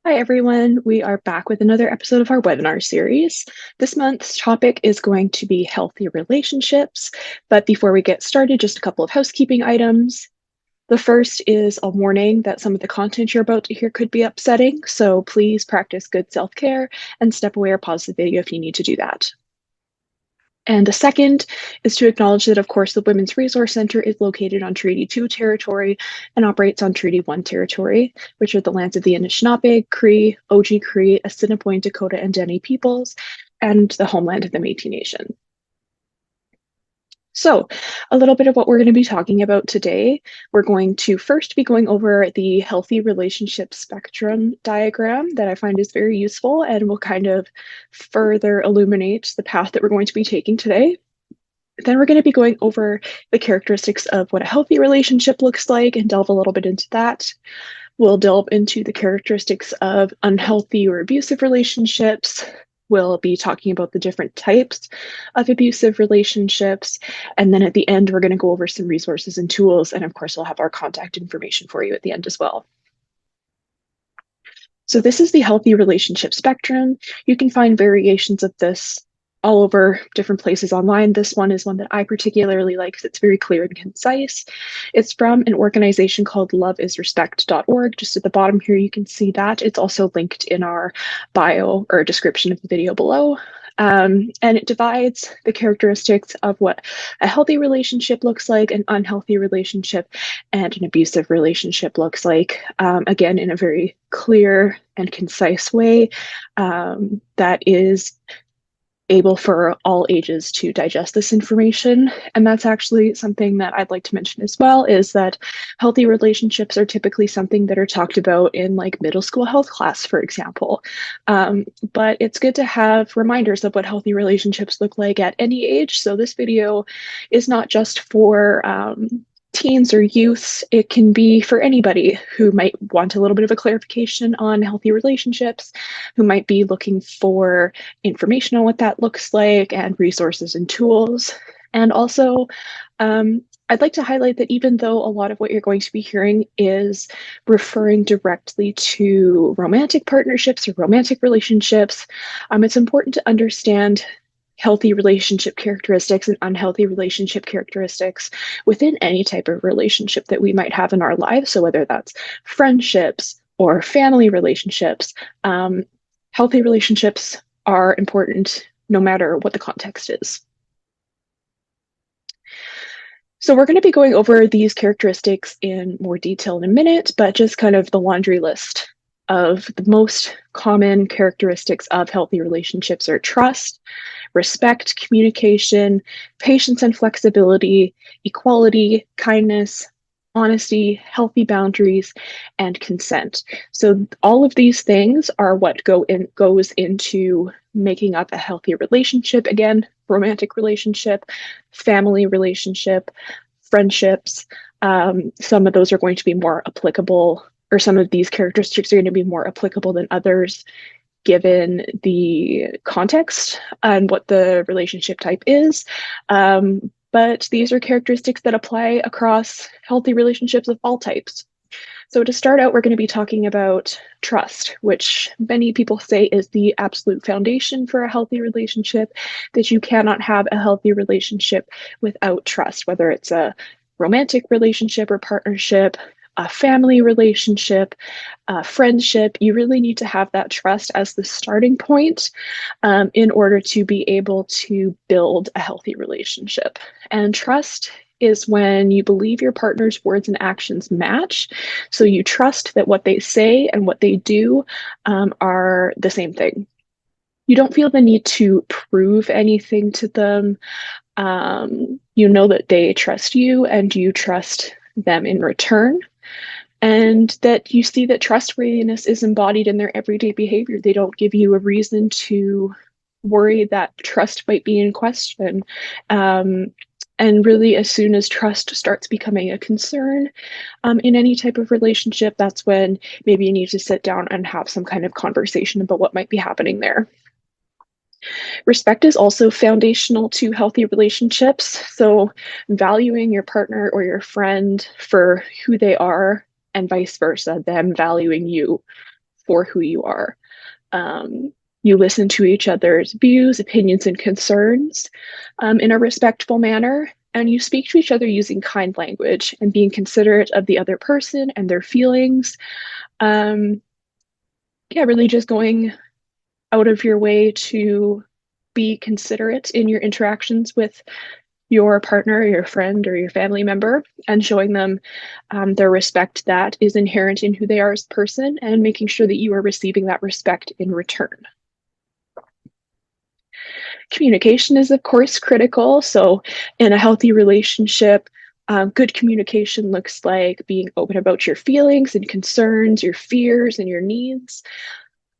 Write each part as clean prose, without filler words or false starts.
Hi, everyone. We are back with another episode of our webinar series. This month's topic is going to be healthy relationships. But before we get started, just a couple of housekeeping items. The first is a warning that some of the content you're about to hear could be upsetting. So please practice good self-care and step away or pause the video if you need to do that. And the second is to acknowledge that, of course, the Women's Resource Center is located on Treaty 2 territory and operates on Treaty 1 territory, which are the lands of the Anishinaabeg, Cree, Oji-Cree, Assiniboine, Dakota, and Dene peoples, and the homeland of the Métis Nation. So, a little bit of what we're going to be talking about today. We're going to first be going over the healthy relationship spectrum diagram that I find is very useful and will kind of further illuminate the path that we're going to be taking today. Then we're going to be going over the characteristics of what a healthy relationship looks like and delve a little bit into that. We'll delve into the characteristics of unhealthy or abusive relationships. We'll be talking about the different types of abusive relationships. And then at the end, we're going to go over some resources and tools. And of course, we'll have our contact information for you at the end as well. So this is the healthy relationship spectrum. You can find variations of this all over different places online. This one is one that I particularly like because it's very clear and concise. It's from an organization called loveisrespect.org. Just at the bottom here, you can see that. It's also linked in our bio or description of the video below. And it divides the characteristics of what a healthy relationship looks like, an unhealthy relationship, and an abusive relationship looks like, again, in a very clear and concise way that is able for all ages to digest this information. And that's actually something that I'd like to mention as well, is that healthy relationships are typically something that are talked about in like middle school health class, for example. But it's good to have reminders of what healthy relationships look like at any age. So this video is not just for teens or youths. It can be for anybody who might want a little bit of a clarification on healthy relationships, who might be looking for information on what that looks like and resources and tools. And also, I'd like to highlight that even though a lot of what you're going to be hearing is referring directly to romantic partnerships or romantic relationships, it's important to understand healthy relationship characteristics and unhealthy relationship characteristics within any type of relationship that we might have in our lives. So whether that's friendships or family relationships, healthy relationships are important no matter what the context is. So we're going to be going over these characteristics in more detail in a minute, but just kind of the laundry list of the most common characteristics of healthy relationships are trust, respect, communication, patience and flexibility, equality, kindness, honesty, healthy boundaries, and consent. So all of these things are what goes into making up a healthy relationship. Again, romantic relationship, family relationship, friendships. Some of those are going to be more applicable, or some of these characteristics are going to be more applicable than others, given the context and what the relationship type is. But these are characteristics that apply across healthy relationships of all types. So to start out, we're going to be talking about trust, which many people say is the absolute foundation for a healthy relationship, that you cannot have a healthy relationship without trust, whether it's a romantic relationship or partnership, a family relationship, a friendship. You really need to have that trust as the starting point in order to be able to build a healthy relationship. And trust is when you believe your partner's words and actions match. So you trust that what they say and what they do are the same thing. You don't feel the need to prove anything to them. You know that they trust you and you trust them in return. And that you see that trustworthiness is embodied in their everyday behavior. They don't give you a reason to worry that trust might be in question. And really, as soon as trust starts becoming a concern in any type of relationship, that's when maybe you need to sit down and have some kind of conversation about what might be happening there. Respect is also foundational to healthy relationships. So valuing your partner or your friend for who they are, and vice versa, them valuing you for who you are. You listen to each other's views, opinions, and concerns in a respectful manner, and you speak to each other using kind language and being considerate of the other person and their feelings. Really just going out of your way to be considerate in your interactions with your partner, your friend, or your family member, and showing them the respect that is inherent in who they are as a person, and making sure that you are receiving that respect in return. Communication is, of course, critical. So in a healthy relationship, good communication looks like being open about your feelings and concerns, your fears, and your needs.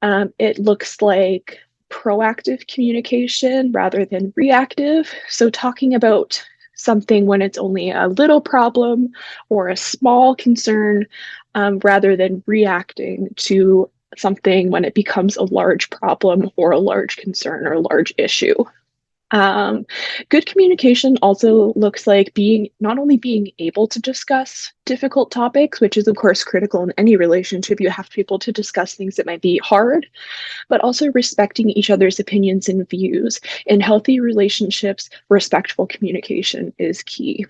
It looks like proactive communication rather than reactive. So talking about something when it's only a little problem or a small concern, rather than reacting to something when it becomes a large problem or a large concern or a large issue. Good communication also looks like not only being able to discuss difficult topics, which is of course critical in any relationship. You have to be able to discuss things that might be hard, but also respecting each other's opinions and views. In healthy relationships, respectful communication is key.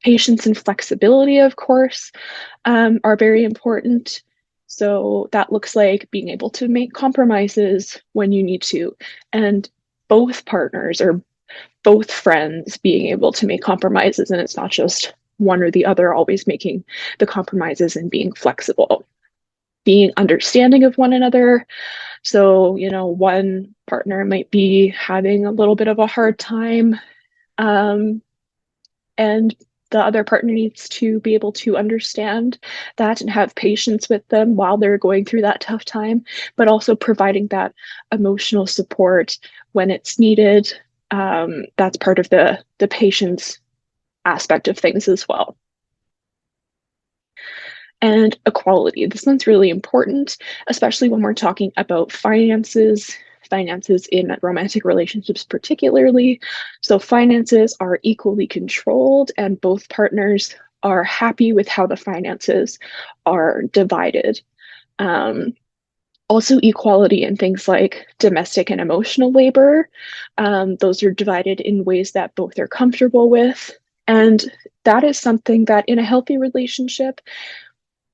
Patience and flexibility, of course, are very important. So that looks like being able to make compromises when you need to, and both partners or both friends being able to make compromises, and it's not just one or the other always making the compromises, and being flexible, being understanding of one another. So, one partner might be having a little bit of a hard time, and the other partner needs to be able to understand that and have patience with them while they're going through that tough time, but also providing that emotional support when it's needed. That's part of the patience aspect of things as well. And equality. This one's really important, especially when we're talking about finances in romantic relationships particularly. So finances are equally controlled, and both partners are happy with how the finances are divided. Also equality in things like domestic and emotional labor. Those are divided in ways that both are comfortable with. And that is something that in a healthy relationship,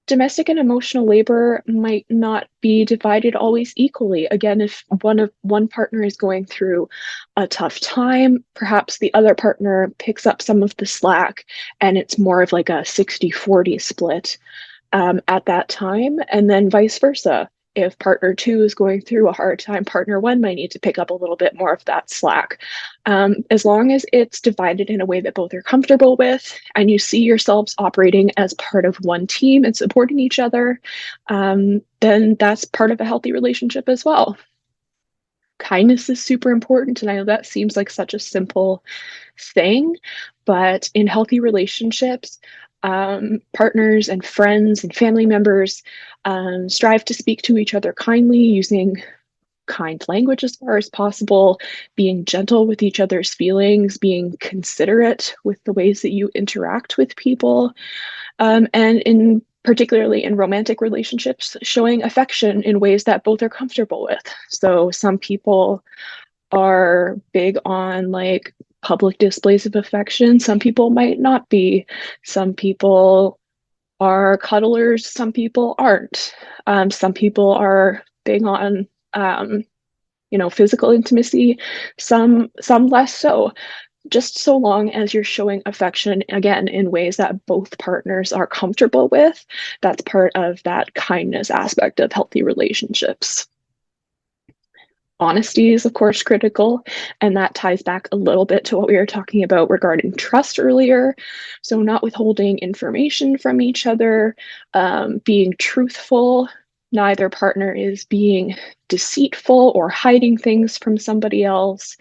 domestic and emotional labor might not be divided always equally. Again, if one partner is going through a tough time, perhaps the other partner picks up some of the slack, and it's more of like a 60-40 split at that time, and then vice versa. If partner 2 is going through a hard time, partner 1 might need to pick up a little bit more of that slack. As long as it's divided in a way that both are comfortable with, and you see yourselves operating as part of one team and supporting each other, then that's part of a healthy relationship as well. Kindness is super important, and I know that seems like such a simple thing, but in healthy relationships, partners and friends and family members strive to speak to each other kindly, using kind language as far as possible, being gentle with each other's feelings, being considerate with the ways that you interact with people, and particularly in romantic relationships, showing affection in ways that both are comfortable with. So some people are big on like public displays of affection. Some people might not be. Some people are cuddlers. Some people aren't. Some people are big on, physical intimacy. Some less so. Just so long as you're showing affection, again, in ways that both partners are comfortable with, that's part of that kindness aspect of healthy relationships. Honesty is, of course, critical, and that ties back a little bit to what we were talking about regarding trust earlier. So not withholding information from each other, being truthful. Neither partner is being deceitful or hiding things from somebody else,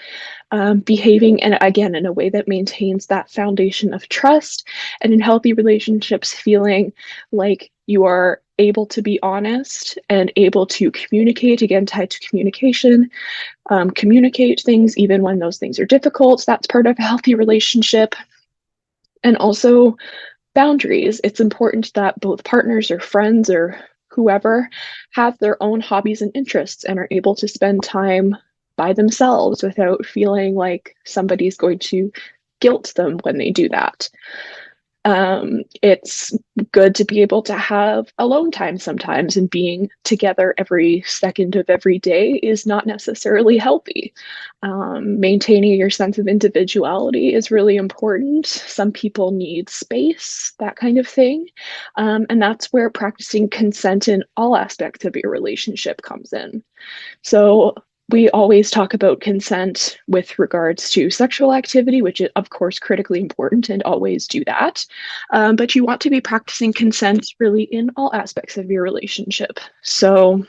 behaving, and again, in a way that maintains that foundation of trust, and in healthy relationships, feeling like you are able to be honest and able to communicate, again, tied to communication, communicate things even when those things are difficult. That's part of a healthy relationship. And also boundaries. It's important that both partners or friends or whoever have their own hobbies and interests and are able to spend time by themselves without feeling like somebody's going to guilt them when they do that. It's good to be able to have alone time sometimes, and being together every second of every day is not necessarily healthy. Maintaining your sense of individuality is really important. Some people need space, that kind of thing. And that's where practicing consent in all aspects of your relationship comes in. So we always talk about consent with regards to sexual activity, which is, of course, critically important, and always do that. But you want to be practicing consent really in all aspects of your relationship. So,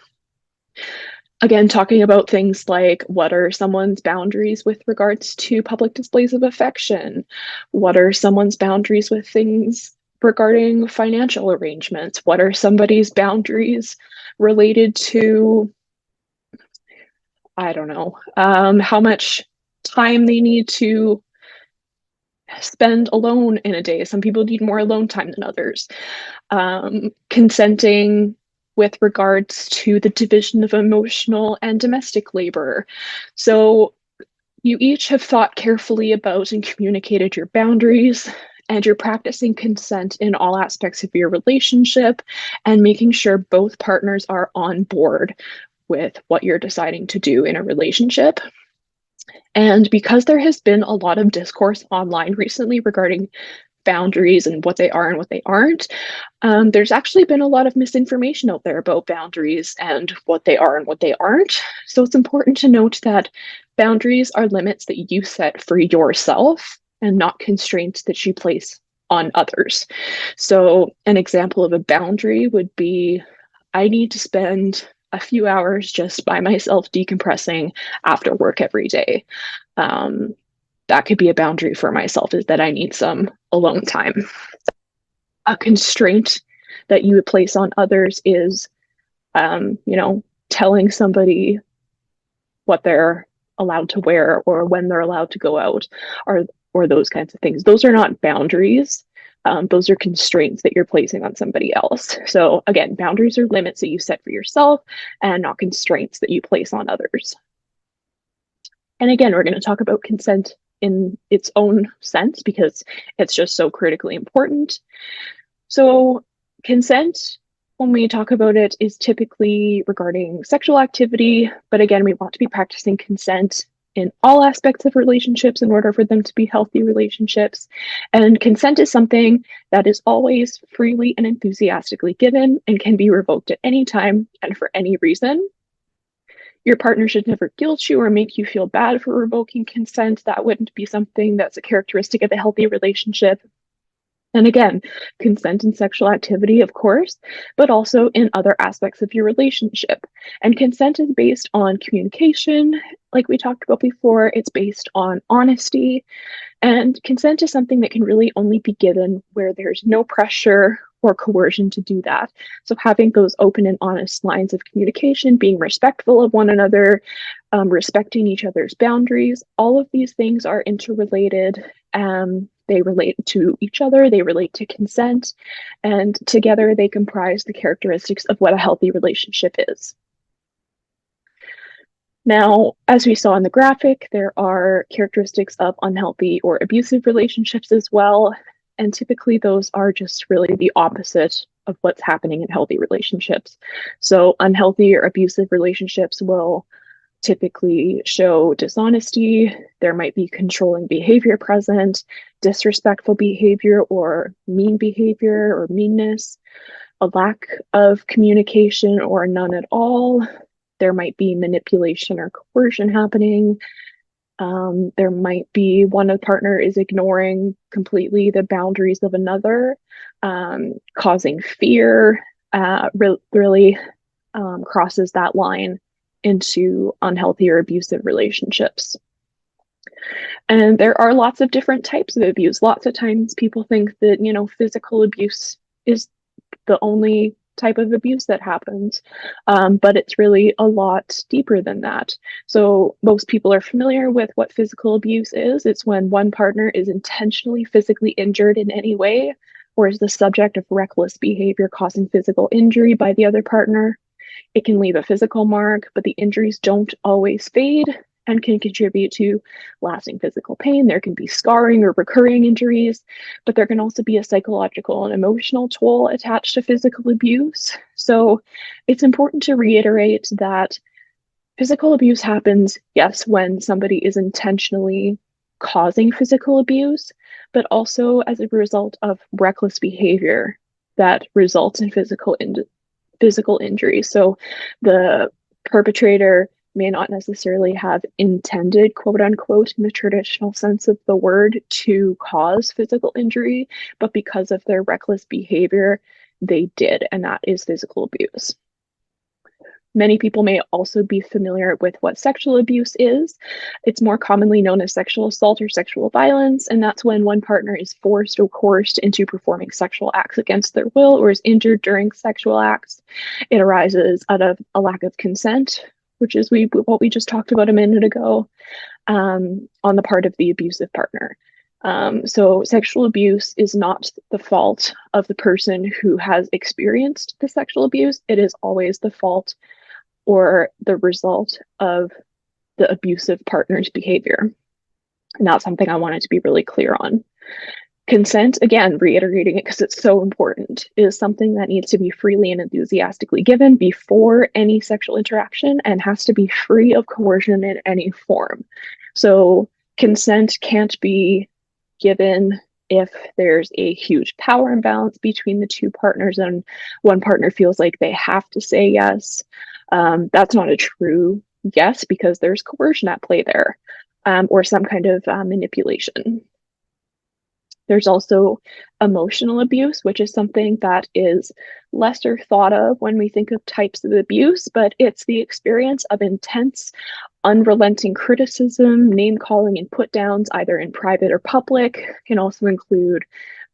again, talking about things like, what are someone's boundaries with regards to public displays of affection? What are someone's boundaries with things regarding financial arrangements? What are somebody's boundaries related to, I don't know, how much time they need to spend alone in a day? Some people need more alone time than others. Consenting with regards to the division of emotional and domestic labor. So you each have thought carefully about and communicated your boundaries, and you're practicing consent in all aspects of your relationship and making sure both partners are on board with what you're deciding to do in a relationship. And because there has been a lot of discourse online recently regarding boundaries and what they are and what they aren't, there's actually been a lot of misinformation out there about boundaries and what they are and what they aren't. So it's important to note that boundaries are limits that you set for yourself and not constraints that you place on others. So an example of a boundary would be, I need to spend a few hours just by myself decompressing after work every day. That could be a boundary for myself, is that I need some alone time. A constraint that you would place on others is, telling somebody what they're allowed to wear or when they're allowed to go out, or those kinds of things. Those are not boundaries. Those are constraints that you're placing on somebody else. So again, boundaries are limits that you set for yourself and not constraints that you place on others. And again, we're going to talk about consent in its own sense because it's just so critically important. So consent, when we talk about it, is typically regarding sexual activity. But again, we want to be practicing consent in all aspects of relationships in order for them to be healthy relationships. And consent is something that is always freely and enthusiastically given and can be revoked at any time and for any reason. Your partner should never guilt you or make you feel bad for revoking consent. That wouldn't be something that's a characteristic of a healthy relationship. And again, consent in sexual activity, of course, but also in other aspects of your relationship. And consent is based on communication. Like we talked about before, it's based on honesty. And consent is something that can really only be given where there's no pressure or coercion to do that. So having those open and honest lines of communication, being respectful of one another, respecting each other's boundaries, all of these things are interrelated. They relate to each other, they relate to consent, and together they comprise the characteristics of what a healthy relationship is. Now, as we saw in the graphic, there are characteristics of unhealthy or abusive relationships as well, and typically those are just really the opposite of what's happening in healthy relationships. So unhealthy or abusive relationships will typically show dishonesty. There might be controlling behavior present, disrespectful behavior or mean behavior or meanness, a lack of communication or none at all. There might be manipulation or coercion happening. There might be one of the partner is ignoring completely the boundaries of another, causing fear, really crosses that line into unhealthy or abusive relationships. And there are lots of different types of abuse. Lots of times people think that, physical abuse is the only type of abuse that happens, but it's really a lot deeper than that. So most people are familiar with what physical abuse is. It's when one partner is intentionally physically injured in any way, or is the subject of reckless behavior causing physical injury by the other partner. It can leave a physical mark, but the injuries don't always fade and can contribute to lasting physical pain. There can be scarring or recurring injuries, but there can also be a psychological and emotional toll attached to physical abuse. So it's important to reiterate that physical abuse happens, yes, when somebody is intentionally causing physical abuse, but also as a result of reckless behavior that results in physical injury. So the perpetrator may not necessarily have intended, quote unquote, in the traditional sense of the word, to cause physical injury, but because of their reckless behavior, they did, and that is physical abuse. Many people may also be familiar with what sexual abuse is. It's more commonly known as sexual assault or sexual violence, and that's when one partner is forced or coerced into performing sexual acts against their will or is injured during sexual acts. It arises out of a lack of consent, which is what we just talked about a minute ago, on the part of the abusive partner. So sexual abuse is not the fault of the person who has experienced the sexual abuse. It is always the fault or the result of the abusive partner's behavior. And that's something I wanted to be really clear on. Consent, again, reiterating it because it's so important, is something that needs to be freely and enthusiastically given before any sexual interaction and has to be free of coercion in any form. So consent can't be given if there's a huge power imbalance between the two partners and one partner feels like they have to say yes. That's not a true yes because there's coercion at play there, or some kind of manipulation. There's also emotional abuse, which is something that is lesser thought of when we think of types of abuse, but it's the experience of intense, unrelenting criticism, name calling, and put downs, either in private or public. Can also include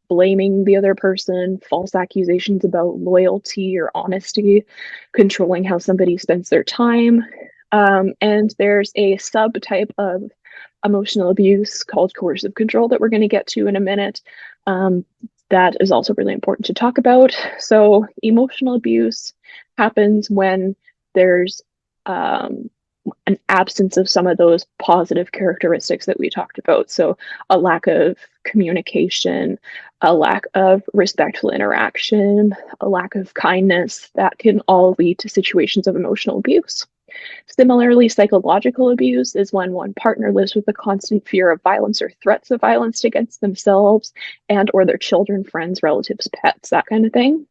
blaming the other person, false accusations about loyalty or honesty, controlling how somebody spends their time. And there's a subtype of emotional abuse called coercive control that we're going to get to in a minute. That is also really important to talk about. So emotional abuse happens when there's an absence of some of those positive characteristics that we talked about. So a lack of communication, a lack of respectful interaction, a lack of kindness, that can all lead to situations of emotional abuse. Similarly, psychological abuse is when one partner lives with a constant fear of violence or threats of violence against themselves and or their children, friends, relatives, pets, that kind of thing.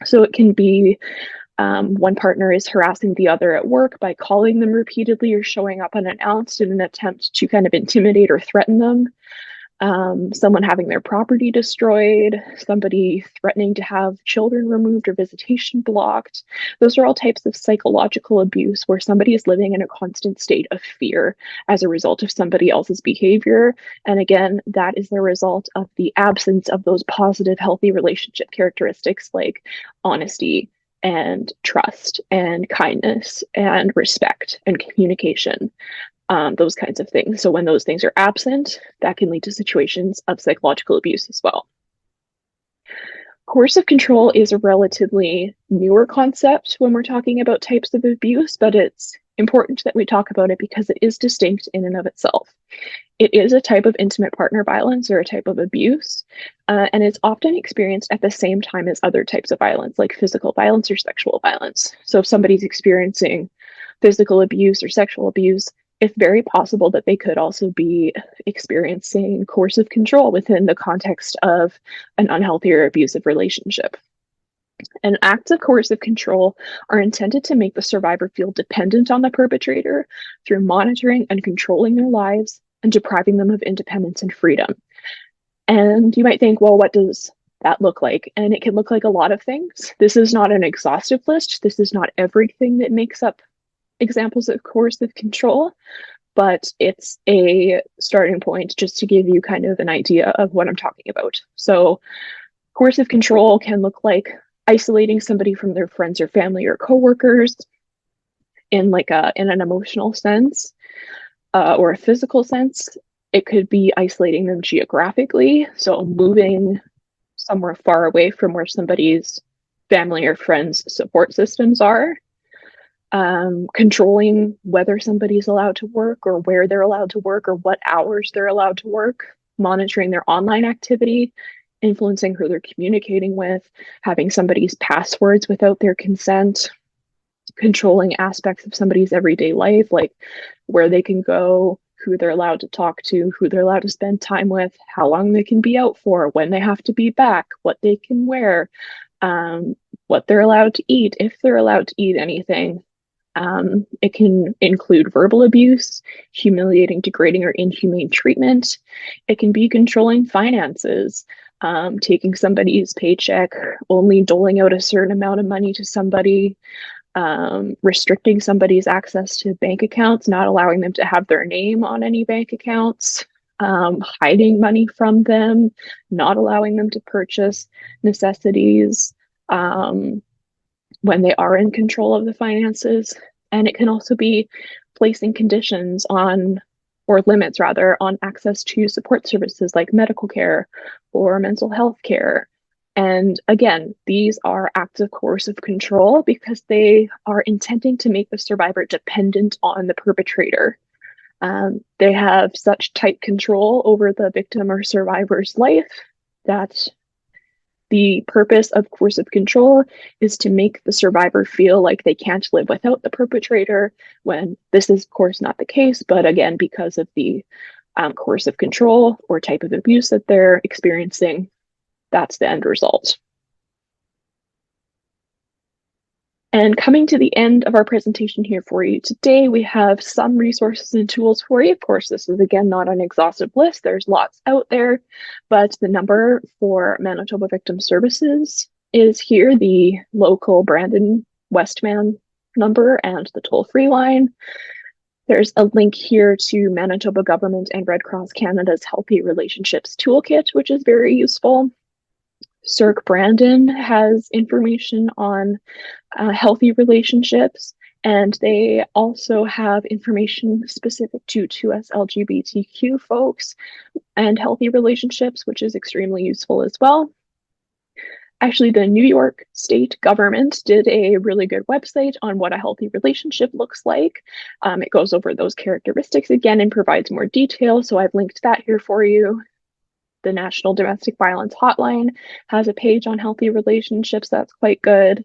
So it can be one partner is harassing the other at work by calling them repeatedly or showing up unannounced in an attempt to kind of intimidate or threaten them. Someone having their property destroyed, somebody threatening to have children removed or visitation blocked. Those are all types of psychological abuse where somebody is living in a constant state of fear as a result of somebody else's behavior. And again, that is the result of the absence of those positive, healthy relationship characteristics like honesty and trust and kindness and respect and communication. Those kinds of things. So when those things are absent, that can lead to situations of psychological abuse as well. Coercive control is a relatively newer concept when we're talking about types of abuse, but it's important that we talk about it because it is distinct in and of itself. It is a type of intimate partner violence or a type of abuse, and it's often experienced at the same time as other types of violence, like physical violence or sexual violence. So if somebody's experiencing physical abuse or sexual abuse, it's very possible that they could also be experiencing coercive control within the context of an unhealthy or abusive relationship. And acts of coercive control are intended to make the survivor feel dependent on the perpetrator through monitoring and controlling their lives and depriving them of independence and freedom. And you might think, well, what does that look like? And it can look like a lot of things. This is not an exhaustive list. This is not everything that makes up examples of coercive control, but it's a starting point just to give you kind of an idea of what I'm talking about. So coercive control can look like isolating somebody from their friends or family or coworkers in an emotional sense, or a physical sense. It could be isolating them geographically, so moving somewhere far away from where somebody's family or friends support systems are. Controlling whether somebody's allowed to work or where they're allowed to work or what hours they're allowed to work, monitoring their online activity, influencing who they're communicating with, having somebody's passwords without their consent, controlling aspects of somebody's everyday life, like where they can go, who they're allowed to talk to, who they're allowed to spend time with, how long they can be out for, when they have to be back, what they can wear, what they're allowed to eat, if they're allowed to eat anything. It can include verbal abuse, humiliating, degrading, or inhumane treatment. It can be controlling finances, taking somebody's paycheck, only doling out a certain amount of money to somebody, restricting somebody's access to bank accounts, not allowing them to have their name on any bank accounts, hiding money from them, not allowing them to purchase necessities when they are in control of the finances. And it can also be placing conditions on, or limits rather, on access to support services like medical care or mental health care. And again, these are acts of coercive control because they are intending to make the survivor dependent on the perpetrator. They have such tight control over the victim or survivor's life that the purpose of coercive control is to make the survivor feel like they can't live without the perpetrator, when this is, of course, not the case. But again, because of the coercive control or type of abuse that they're experiencing, that's the end result. And coming to the end of our presentation here for you today, we have some resources and tools for you. Of course, this is, again, not an exhaustive list. There's lots out there, but the number for Manitoba Victim Services is here, the local Brandon Westman number and the toll-free line. There's a link here to Manitoba Government and Red Cross Canada's Healthy Relationships Toolkit, which is very useful. Cirque Brandon has information on healthy relationships, and they also have information specific to us LGBTQ folks and healthy relationships, which is extremely useful as well. Actually, the New York state government did a really good website on what a healthy relationship looks like. It goes over those characteristics again and provides more detail, so I've linked that here for you. The National Domestic Violence Hotline has a page on healthy relationships that's quite good.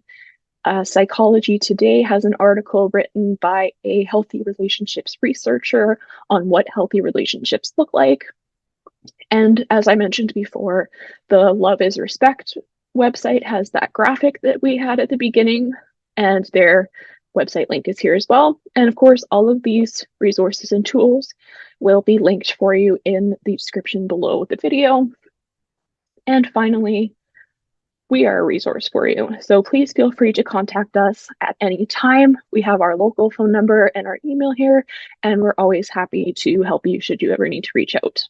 Psychology Today has an article written by a healthy relationships researcher on what healthy relationships look like. And as I mentioned before, the Love is Respect website has that graphic that we had at the beginning, and their website link is here as well. And of course, all of these resources and tools will be linked for you in the description below the video. And finally, we are a resource for you. So please feel free to contact us at any time. We have our local phone number and our email here, and we're always happy to help you should you ever need to reach out.